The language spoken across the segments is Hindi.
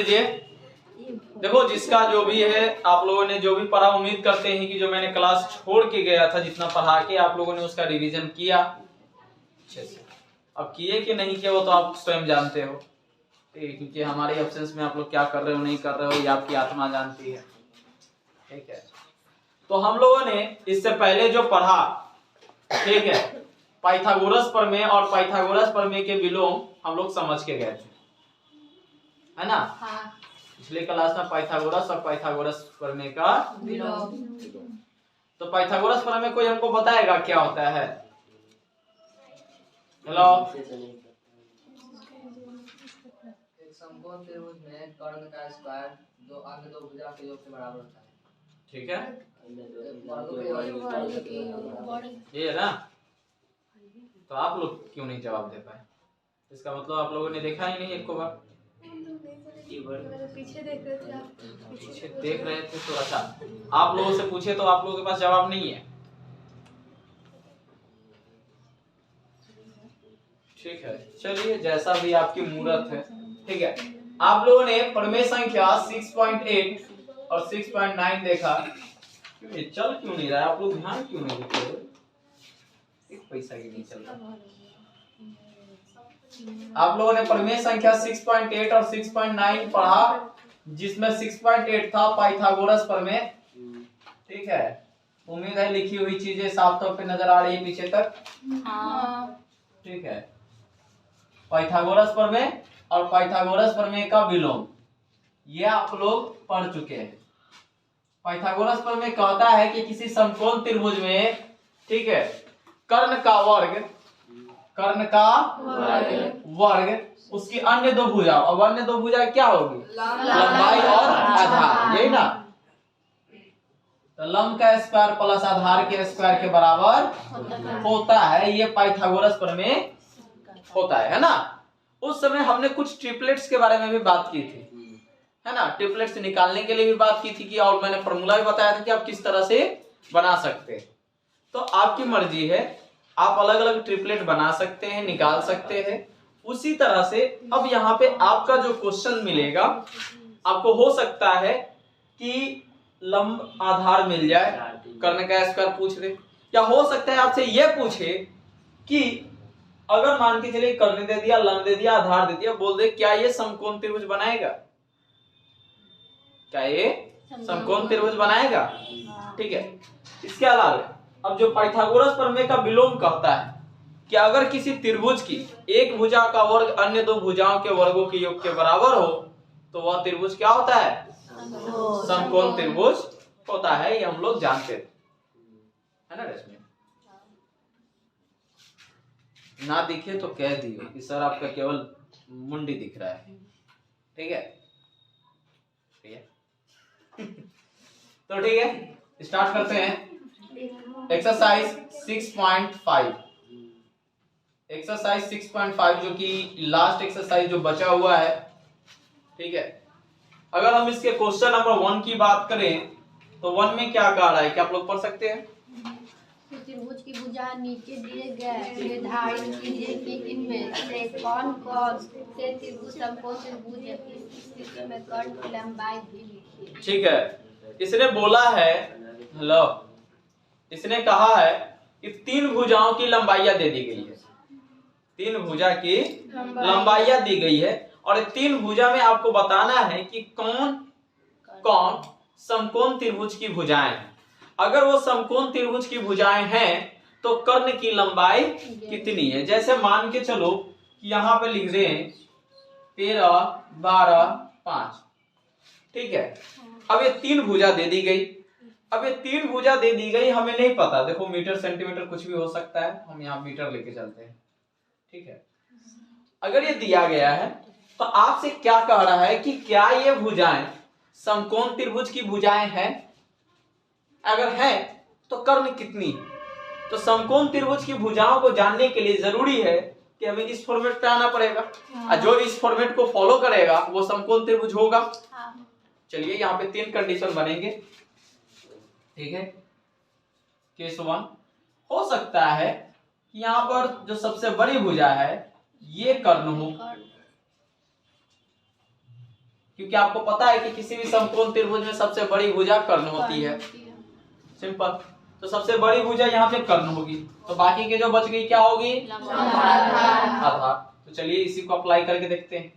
लीजिए। देखो जिसका जो भी है, आप लोगों ने जो भी पढ़ा, उम्मीद करते हैं कि जो मैंने क्लास छोड़ के गया था, जितना पढ़ा के, आप लोगों ने उसका रिवीजन किया अच्छे से। अब किए कि नहीं किए वो तो आप स्वयं जानते हो, क्योंकि हमारे एब्सेंस में आप लोग क्या कर रहे हो नहीं कर रहे हो ये आपकी आत्मा जानती है। ठीक है, तो हम लोगों ने इससे पहले जो पढ़ा, ठीक है, पाइथागोरस प्रमेय और पाइथागोरस प्रमेय के विलोम हम लोग समझ के गए थे, है ना? हाँ। पिछले क्लास में पाइथागोरस और पाइथागोरस प्रमेय का विलोम। तो पाइथागोरस प्रमेय कोई हमको बताएगा क्या होता है? हेलो, एक समकोण त्रिभुज में कर्ण का स्क्वायर दो अन्य दो भुजा के योग के बराबर होता है। ठीक है, ये है ना? तो आप लोग क्यों नहीं जवाब दे पाए? इसका मतलब आप लोगों ने देखा ही नहीं एक को बार। पीछे देख रहे थे आप। पीछे देख रहे थे तो अच्छा, आप लोगों से पूछे तो आप लोगों के पास जवाब नहीं है। ठीक है, चलिए जैसा भी आपकी मूर्त है। ठीक है, आप लोगों ने प्रमेय संख्या 6.8 और 6.9 देखा। ये चल क्यों नहीं रहा है? आप लोग ध्यान क्यों नहीं देते हो? एक पैसा की नहीं चल रहा। आप लोगों ने प्रमेय संख्या 6.8 और 6.9 पढ़ा, जिसमें 6.8 था पाइथागोरस प्रमेय। ठीक है, उम्मीद है लिखी हुई चीजें साफ तौर पे नजर आ रही है पीछे तक। ठीक है, पाइथागोरस प्रमेय और पाइथागोरस प्रमेय का विलोम ये आप लोग पढ़ चुके हैं। पाइथागोरस प्रमेय कहता है कि किसी समकोण त्रिभुज में, ठीक है, कर्ण का वर्ग उसकी अन्य दो भुजा, अब अन्य दो भुजा क्या होगी? लंबाई और आधार, यही ना? तो लंब का स्क्वायर प्लस आधार के स्क्वायर के बराबर होता है, ये पाइथागोरस प्रमेय होता है ना? उस समय हमने कुछ ट्रिपलेट्स के बारे में भी बात की थी, है ना? ट्रिपलेट्स निकालने के लिए भी बात की थी कि, और मैंने फॉर्मूला भी बताया था कि आप किस तरह से बना सकते हैं। तो आपकी मर्जी है, आप अलग अलग ट्रिपलेट बना सकते हैं, निकाल सकते हैं। उसी तरह से अब यहाँ पे आपका जो क्वेश्चन मिलेगा, आपको हो सकता है कि लंब आधार मिल जाए, कर्ण का स्क्वायर पूछ दे, या हो सकता है आपसे यह पूछे कि अगर मान के चलिए कर्ण दे दिया, लंब दे दिया, आधार दे दिया, बोल दे क्या ये समकोण त्रिभुज बनाएगा? क्या ये समकोण त्रिभुज बनाएगा? ठीक है, इसके अलावा अब जो पाइथागोरस प्रमेय का विलोम कहता है कि अगर किसी त्रिभुज की एक भुजा का वर्ग अन्य दो भुजाओं के वर्गों के योग के बराबर हो तो वह त्रिभुज क्या होता है? समकोण त्रिभुज होता है। ये हम लोग जानते हैं, है ना रश्मि? ना दिखे तो कह दियो कि सर आपका केवल मुंडी दिख रहा है। ठीक है, ठीक है। तो ठीक है, स्टार्ट करते हैं। एक्सरसाइज 6.5, एक्सरसाइज 6.5 जो कि लास्ट एक्सरसाइज जो बचा हुआ है। ठीक है, अगर हम इसके क्वेश्चन नंबर 1 की बात करें तो 1 में क्या कह रहा है, क्या आप लोग पढ़ सकते हैं? त्रिभुज की भुजा नीचे दिए गए निर्धारित कीजिए कि इनमें से कौन कौन से त्रिभुज समकोण त्रिभुज है, इस स्थिति में कर्ण की लंबाई भी लिखिए। ठीक है, इसने बोला है, हेलो, इसने कहा है कि 3 भुजाओं की लंबाइयां दे दी गई है, 3 भुजा की लंबाइयां दी गई है, और 3 भुजा में आपको बताना है कि कौन कौन समकोण त्रिभुज की भुजाएं हैं। अगर वो समकोण त्रिभुज की भुजाएं हैं तो कर्ण की लंबाई कितनी है? जैसे मान के चलो कि यहाँ पे लिख दें 13, 12, 5। ठीक है, अब ये 3 भुजा दे दी गई। अब ये 3 भुजा दे दी गई, हमें नहीं पता, देखो मीटर सेंटीमीटर कुछ भी हो सकता है, हम यहाँ मीटर लेके चलते हैं। ठीक है, अगर ये दिया गया है तो आपसे क्या कह रहा है कि क्या ये भुजाएं समकोण त्रिभुज की भुजाएं हैं? अगर है तो कर्ण कितनी? तो समकोण त्रिभुज की भुजाओं को जानने के लिए जरूरी है कि हमें इस फॉर्मेट पे आना पड़ेगा, और जो इस फॉर्मेट को फॉलो करेगा वो समकोण त्रिभुज होगा। चलिए यहाँ पे 3 कंडीशन बनेंगे। ठीक है, केस 1 हो सकता है कि यहाँ पर जो सबसे बड़ी भुजा है ये कर्ण हो, क्योंकि आपको पता है कि किसी भी समकोण त्रिभुज में सबसे बड़ी भुजा कर्ण होती है। सिंपल। तो सबसे बड़ी भुजा यहाँ पे कर्ण होगी, तो बाकी के जो बच गई क्या होगी? आधार। तो चलिए इसी को अप्लाई करके देखते हैं।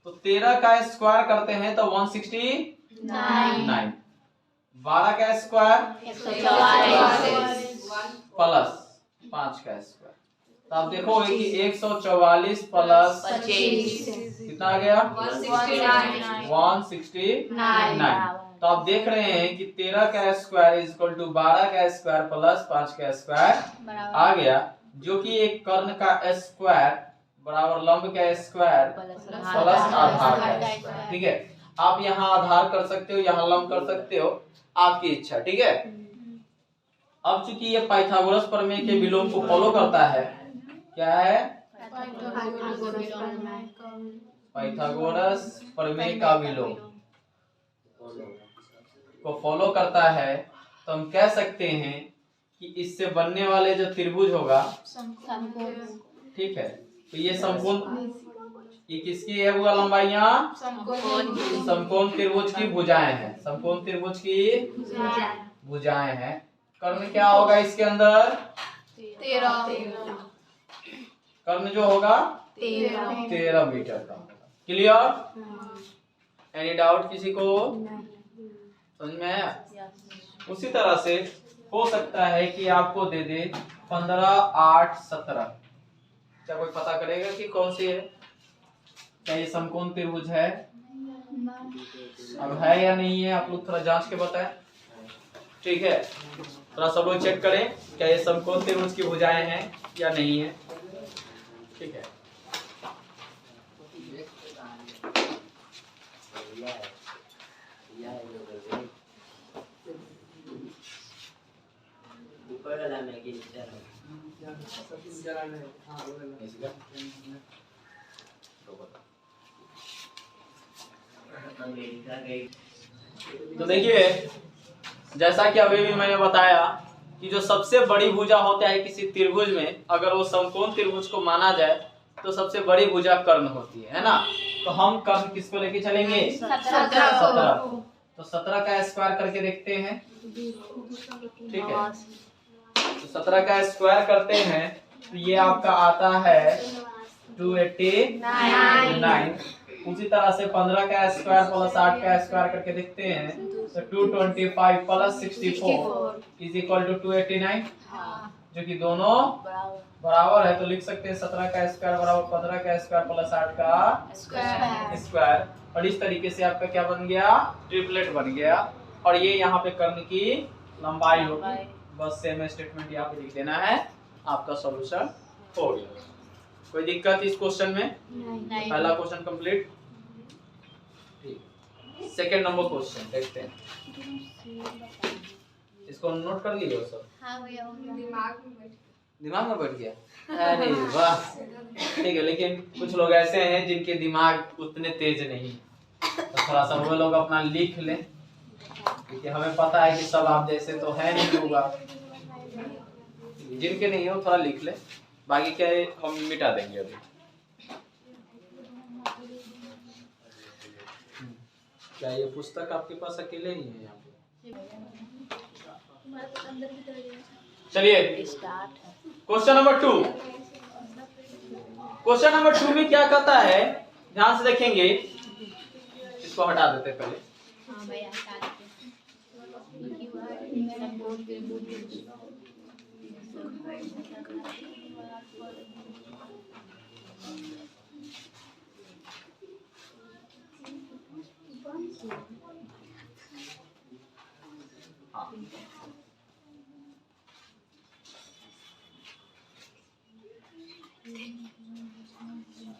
तो 13 का स्क्वायर करते हैं तो 169, 12 का स्क्वायर प्लस 5 का स्क्वायर, तो आप देखोगे कि 144 प्लस 25 कितना आ गया? 169। तो आप देख रहे हैं कि 13 का स्क्वायर इज इक्वल टू 12 का स्क्वायर प्लस 5 का स्क्वायर आ गया, जो कि एक कर्ण का स्क्वायर बराबर लंब का स्क्वायर प्लस आधार का स्क्वायर। ठीक है, आप यहाँ आधार कर सकते हो, यहाँ लंब कर सकते हो, आपकी इच्छा। ठीक है, अब चूंकि ये पाइथागोरस प्रमेय के विलोम को फॉलो करता है, क्या है? पाइथागोरस प्रमेय का विलोम को फॉलो करता है, तो हम कह सकते हैं कि इससे बनने वाले जो त्रिभुज होगा, ठीक है, तो ये समकोण, ये किसकी है हुआ लंबाइयां? समकोण त्रिभुज की भुजाएं हैं। समकोण त्रिभुज की भुजाएं हैं। कर्ण क्या होगा इसके अंदर? 13। कर्ण जो होगा 13 मीटर का होगा। क्लियर? एनी डाउट किसी को? समझ में आया? उसी तरह से हो सकता है कि आपको दे दे 15, 8, 17। क्या कोई पता करेगा कि कौन सी है? क्या ये समकोण त्रिभुज है? अब है या नहीं है, आप लोग थोड़ा जांच के बताएं। ठीक है, थोड़ा सब लोग चेक करें क्या ये समकोण त्रिभुज की भुजाएं हैं या नहीं है। ठीक है, तो देखिए, जैसा कि अभी भी मैंने बताया कि जो सबसे बड़ी भुजा होता है किसी त्रिभुज में, अगर वो समकोण त्रिभुज को माना जाए तो सबसे बड़ी भुजा कर्ण होती है ना। तो हम कर्ण किसको लेके चलेंगे? 17। तो 17 का स्क्वायर करके देखते हैं। ठीक है, तो 17 का स्क्वायर करते हैं तो ये आपका आता है 289। उसी तरह से 15 का स्क्वायर प्लस 8 का स्क्वायर करके देखते हैं तो 225 प्लस 64 इज इक्वल टू 289, जो कि दोनों बराबर है। तो लिख सकते हैं 17 का स्क्वायर बराबर 15 का स्क्वायर प्लस 8 का स्क्वायर। और इस तरीके से आपका क्या बन गया? ट्रिपलेट बन गया। और ये यहाँ पे कर्ण की लंबाई होगी। बस सेम स्टेटमेंट यहाँ पे लिख देना है, आपका सॉल्यूशन हो गया। कोई दिक्कत इस क्वेश्चन में? नहीं। पहला question complete. Second number question देखते हैं। इसको नोट कर लिए हो सब? हाँ भैया, दिमाग में बैठ गया? अरे वाह, ठीक है। लेकिन कुछ लोग ऐसे हैं जिनके दिमाग उतने तेज नहीं, तो थोड़ा सा वो लोग अपना लिख लें, क्योंकि हमें पता है कि सब आप जैसे तो है नहीं होगा। जिनके नहीं हो थोड़ा लिख ले, बाकी क्या है हम मिटा देंगे अभी। क्या ये पुस्तक आपके पास अकेले ही है यहाँ पे? चलिए क्वेश्चन नंबर 2। क्वेश्चन नंबर 2 में क्या कहता है, ध्यान से देखेंगे। इसको हटा देते पहले। हाँ भैया, हटा देते।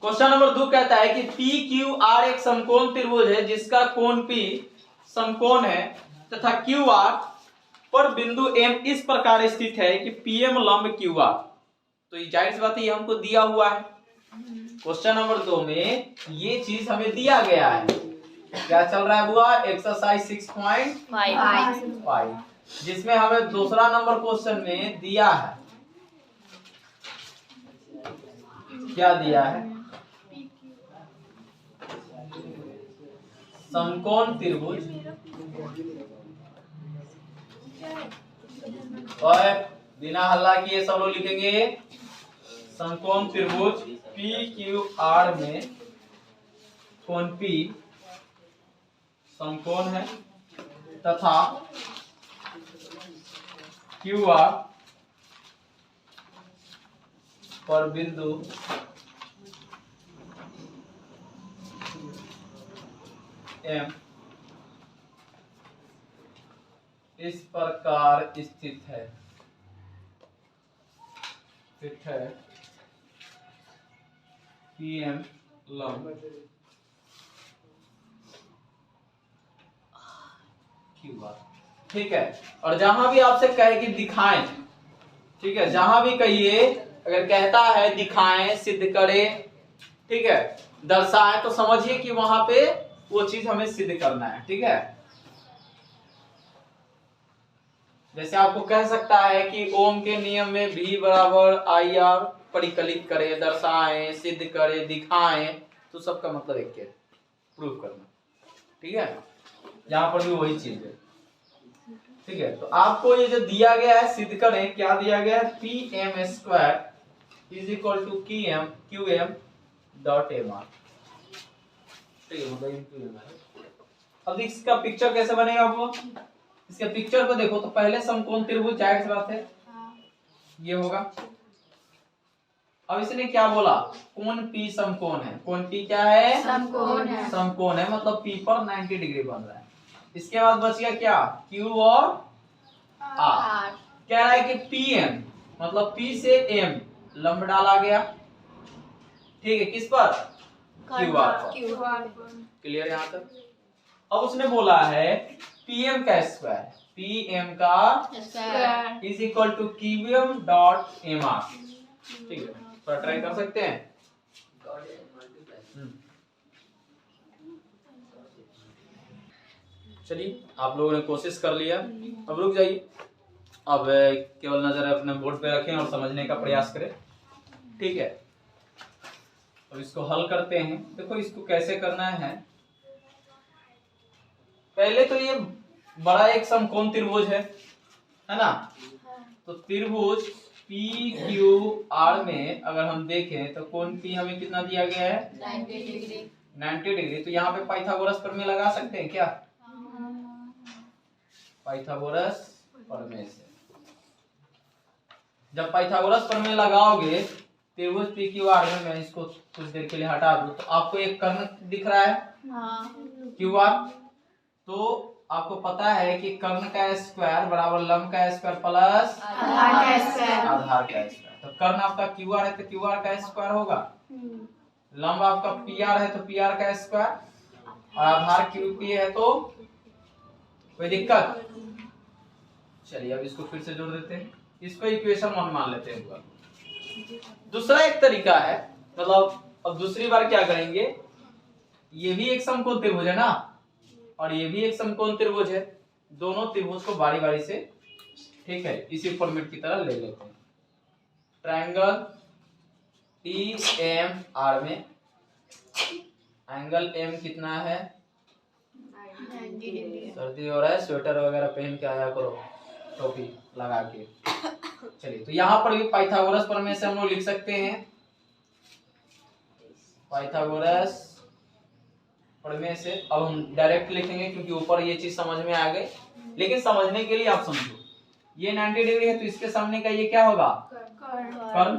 क्वेश्चन नंबर 2 कहता है कि पी क्यू आर एक समकोण त्रिभुज है जिसका कोण P समकोण है तथा क्यू आर पर बिंदु M इस प्रकार स्थित है कि PM लंब क्यू आर। तो जाहिर सी बात है ये हमको दिया हुआ है। क्वेश्चन नंबर 2 में ये चीज हमें दिया गया है। क्या चल रहा है बुआ? एक्सरसाइज 6.5, जिसमें हमें दूसरा नंबर क्वेश्चन में दिया है, क्या दिया है? समकोण त्रिभुज और बिना हल्ला किए सब लोग लिखेंगे समकोण त्रिभुज पी क्यू आर में कोण पी समकोण है तथा क्यू आर पर बिंदु एम इस प्रकार स्थित है पी एम लंब क्यू आर। ठीक है, और जहां भी आपसे कहे कि दिखाएं, ठीक है, जहां भी कहिए अगर कहता है दिखाएं, सिद्ध करें, ठीक है, दर्शाएं, तो समझिए कि वहां पे वो चीज हमें सिद्ध करना है। ठीक है, जैसे आपको कह सकता है कि ओम के नियम में V बराबर आई आर परिकलित करे, दर्शाएं, सिद्ध करे, दिखाएं, तो सबका मतलब एक है, प्रूव करना। ठीक है, यहाँ पर भी वही चीज है। ठीक है, तो आपको ये जो दिया गया है सिद्ध करें, क्या दिया गया है, P M square is equal to Q M dot M R. ठीक है, मतलब अब इसका पिक्चर कैसे बनेगा आपको, इसके पिक्चर को देखो तो पहले समकोण त्रिभुज, जाहिर सी बात है ये होगा। अब इसने क्या बोला, कोण पी समकोण है, कोण पी क्या है, समकोण है, समकोण है, मतलब पी पर 90 डिग्री बन रहा है। इसके बाद बच गया क्या, क्यू और आर। कह रहा है कि पी एम मतलब पी से एम लंब डाला गया, ठीक है, किस पर, क्यू आर पर। क्लियर यहाँ तक। अब उसने बोला है पीएम का स्क्वायर, पीएम का square is equal to QM dot M R. ठीक है, तो ट्राई कर सकते हैं। चलिए, आप लोगों ने कोशिश कर लिया, अब रुक जाइए, अब केवल नजर अपने बोर्ड पे रखें और समझने का प्रयास करें। ठीक है, अब इसको हल करते हैं। देखो इसको कैसे करना है, पहले तो ये बड़ा एक समकोण त्रिभुज है ना, तो त्रिभुज पी क्यू आर में अगर हम देखें तो कोण पी हमें कितना दिया गया है, 90 डिग्री। तो यहाँ पे पाइथागोरस प्रमेय लगा सकते हैं क्या, पाइथागोरस प्रमेय से जब पाइथागोरस प्रमेय लगाओगे त्रिभुज पी क्यू आर में, मैं इसको कुछ देर के लिए हटा दूं, तो आपको एक कर्ण दिख रहा है क्यू आर, तो आपको पता है कि कर्ण का स्क्वायर बराबर लंब का स्क्वायर प्लस आधार का स्क्वायर। तो कर्ण आपका क्यू आर है तो क्यू आर का स्क्वायर होगा, लंब आपका पी आर है तो पी आर का स्क्वायर, और आधार क्यू पी है तो कोई दिक्कत। चलिए अब इसको फिर से जोड़ देते हैं, इसको इक्वेशन 1 मान लेते हैं। दूसरा एक तरीका है, मतलब अब दूसरी बार क्या करेंगे, ये भी एक समकोण त्रिभुज है ना, और ये भी एक समकोण त्रिभुज है, दोनों त्रिभुज को बारी बारी से, ठीक है, इसी फॉर्मेट की तरह ले लेते हैं। ट्रायंगल टी एम आर में एंगल एम कितना है, 90 डिग्री। सर्दी हो रहा है, स्वेटर वगैरह पहन के आया करो, टोपी लगा के। चलिए, तो यहाँ पर भी पाइथागोरस प्रमेय से हम लोग लिख सकते हैं, पाइथागोरस प्रमेय से। अब हम डायरेक्ट लिखेंगे क्योंकि ऊपर ये चीज समझ में आ गई, लेकिन समझने के लिए आप समझो, ये 90 डिग्री है तो इसके सामने का ये क्या होगा, कर्ण।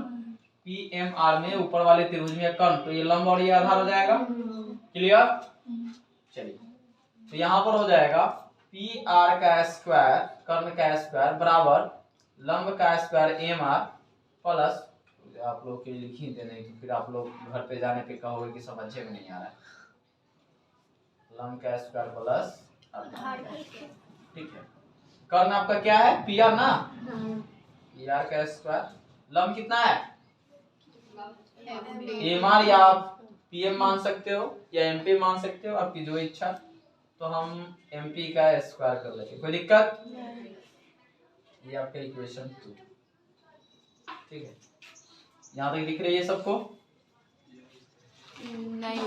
पी एम आर में ऊपर वाले त्रिभुज में कर्ण, तो ये लंब और ये आधार हो जाएगा। क्लियर। चलिए, तो यहाँ पर हो जाएगा पी आर का स्क्वायर, कर्ण का स्क्वायर बराबर लंब का स्क्वायर एम आर प्लस, आप लोग के लिख ही देने, तो फिर आप लोग घर पे जाने पे कहोगे कि समझे में नहीं आ रहा है, लंब का स्क्वायर प्लस आधार। ठीक है, कर्ण आपका क्या है, पी आर ना, पी आर का स्क्वायर, लंब कितना है एम आर, या आप पी एम मान सकते हो या एम पी मान सकते हो, आपकी जो इच्छा। तो हम एम पी का स्क्वायर कर लेंगे, कोई दिक्कत। ये आपका इक्वेशन 2। ठीक है, यहाँ तक दिख रही है सबको, नहीं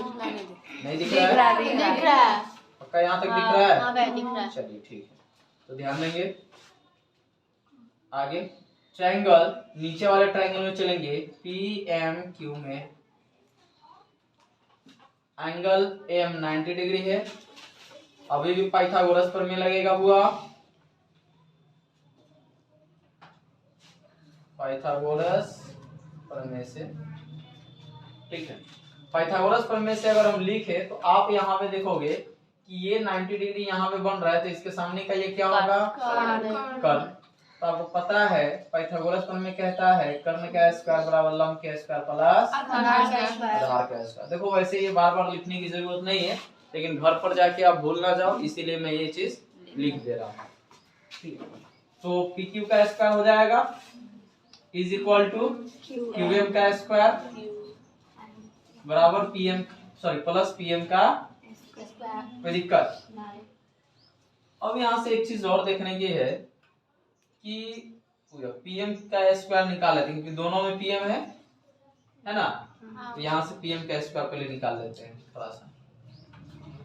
नहीं दिख रहा है। दिख रहा है। पक्का यहाँ तक दिख रहा है? हाँ भाई दिख रहा है। चलिए ठीक है, तो ध्यान देंगे। आगे ट्रायंगल, नीचे वाले ट्रायंगल में चलेंगे। PMQ में एंगल AM 90 डिग्री है। अभी भी पाइथागोरस प्रमेय लगेगा हुआ, पाइथागोरस प्रमेय से, ठीक है। पाइथागोरस प्रमेय से अगर हम लिखे तो आप यहाँ पे देखोगे कि ये 90 डिग्री यहाँ पे बन रहा है, तो इसके सामने का ये क्या होगा? कर्ण। तो आपको पता है पाइथागोरस प्रमेय कहता है कर्ण का स्क्वायर बराबर लंब का स्क्वायर प्लस आधार का स्क्वायर। देखो वैसे ये बार बार लिखने की जरूरत नहीं है, लेकिन घर पर जाके आप भूल ना जाओ, इसीलिए मैं ये चीज लिख दे रहा हूँ, ठीक है। तो PQ का स्क्वायर हो जाएगा इज इक्वल टू QM का स्क्वायर बराबर प्लस PM का, कोई दिक्कत? अब यहाँ से एक चीज और देखने की है कि PM का स्क्वायर निकाल लेते हैं, क्योंकि दोनों में PM है ना। तो यहाँ से PM का स्क्वायर पहले निकाल लेते हैं थोड़ा सा।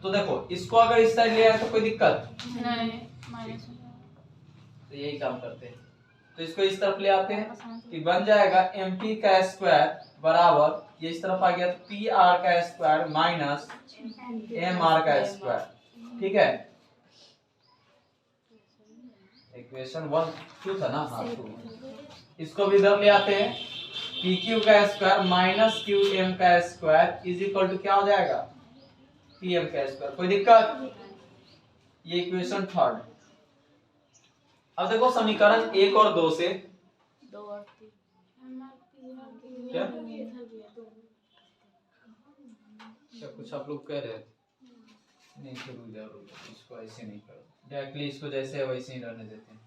तो देखो इसको अगर इस साइड ले आए तो कोई दिक्कत नहीं, तो यही काम करते हैं। तो इसको इस तरफ ले आते हैं कि बन जाएगा MP का स्क्वायर बराबर, ये इस तरफ आ गया तो PR का स्क्वायर माइनस MR का स्क्वायर, ठीक है। इक्वेशन 1 2 था ना, हाँ 2। इसको भी इधर ले आते हैं, PQ का स्क्वायर माइनस QM का स्क्वायर इज इक्वल टू क्या हो जाएगा? PM का स्क्वायर, कोई दिक्कत? ये इक्वेशन 3। अब देखो समीकरण 1 और 2 से क्या क्या कुछ आप लोग कह रहे थे? नहीं, इसको ऐसे नहीं करो, डायरेक्टली इसको जैसे है वैसे ही रहने देते हैं।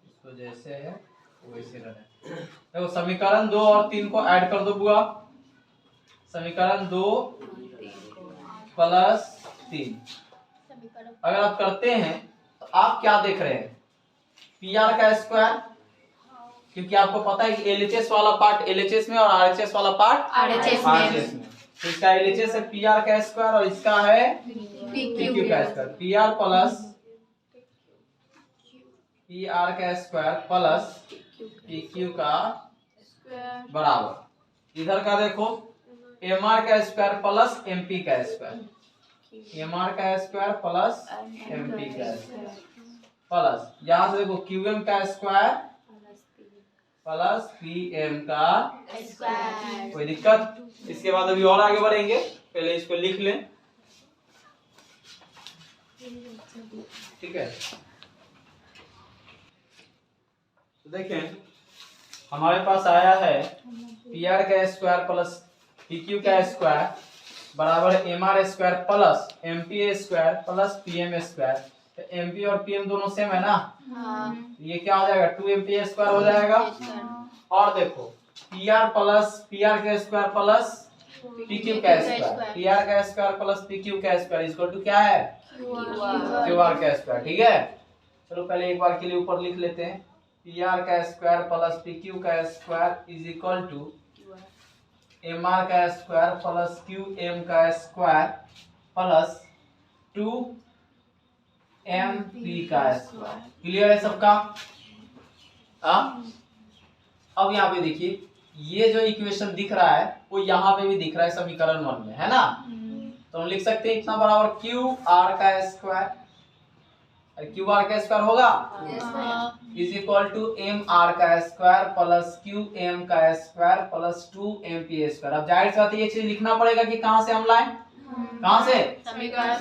इसको जैसे है वैसे रहने। देखो समीकरण 2 और 3 को ऐड कर दो बुआ। समीकरण 2 प्लस 3 अगर आप करते हैं तो आप क्या देख रहे हैं? PR का स्क्वायर, क्योंकि आपको पता है कि LHS वाला पार्ट LHS में और RHS वाला पार्ट RHS में। तो इसका LHS है PR का स्क्वायर और इसका है PQ का स्क्वायर। PR प्लस PR का स्क्वायर प्लस PQ का बराबर, इधर का देखो MR का स्क्वायर प्लस MP का स्क्वायर, MR का स्क्वायर प्लस MP का स्क्वायर प्लस, यहाँ से देखो QM का स्क्वायर प्लस PM का स्क्वायर, कोई दिक्कत? इसके बाद अभी और आगे बढ़ेंगे, पहले इसको लिख लें, ठीक है। तो देखें हमारे पास आया है PR का स्क्वायर प्लस PQ का स्क्वायर बराबर MR square plus MP square plus PM square. तो MP और PM दोनों सेम है ना, ये क्या हो जाएगा? 2MP स्क्वायर हो जाएगा। और देखो PR का स्क्वायर प्लस PQ का स्क्वायर, PR का स्क्वायर प्लस PQ का स्क्वायर इक्वल टू क्या है? QR का स्क्वायर, ठीक है। चलो पहले एक बार के लिए ऊपर लिख लेते हैं, PR का स्क्वायर प्लस PQ का square is equal to MR का स्क्वायर प्लस QM का स्क्वायर प्लस 2MP का स्क्वायर। क्लियर है सबका? अब यहाँ पे देखिए ये जो इक्वेशन दिख रहा है वो यहाँ पे भी दिख रहा है समीकरण 1 में, है ना। तो हम लिख सकते हैं इतना बराबर QR का स्क्वायर, QR का स्क्वायर होगा इज इक्वल टू MR का स्क्वायर प्लस QM का स्क्वायर प्लस 2MP स्क्वायर। अब जाहिर सी बात है ये चीज लिखना पड़ेगा कि कहाँ से हम लाएं, कहाँ से? समीकरण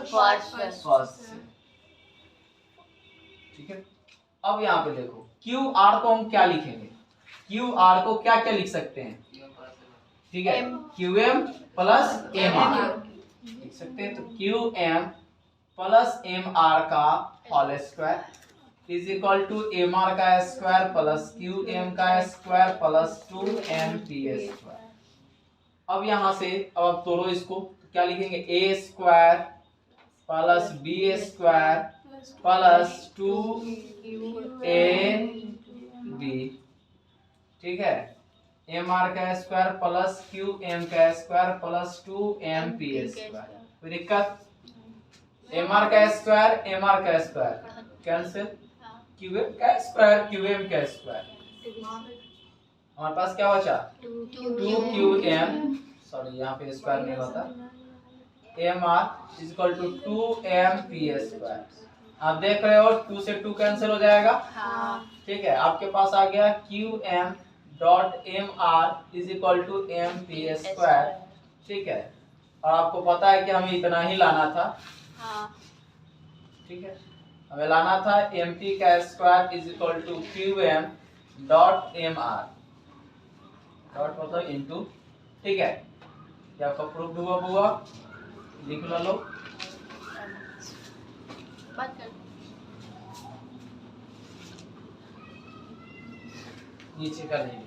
फर्स्ट, ठीक है। अब यहाँ पे देखो QR को हम क्या लिखेंगे? QR को क्या क्या लिख सकते हैं? ठीक है, QM प्लस MR लिख सकते हैं। तो QM प्लस MR का whole square is equal to MR का स्क्वायर प्लस QM का स्क्वायर प्लस 2MP स्क्वायर। अब यहाँ से अब आप तोड़ो इसको, क्या लिखेंगे? A square plus B square plus 2AB, ठीक है। एम आर का स्क्वायर प्लस क्यू एम का square plus 2m p square. कोई दिक्कत? एम आर का स्क्वायर कैंसिल, क्यू एम का स्क्वायर हमारे पास क्या बचा 2qm, सॉरी यहाँ पे स्क्वायर नहीं होता, M R equal to 2m p square. आप देख रहे हो 2 से 2 कैंसिल हो जाएगा। ठीक है, आपके पास आ गया qm dot M R is equal to M P square. ठीक है, और आपको पता है कि हमें इतना ही लाना था। ठीक है, हमें लाना था एम पी का square is equal to qm dot M R, dot मतलब इनटू। ठीक है, क्या आपका प्रूफ हुआ? लिख लो। नीचे का नहीं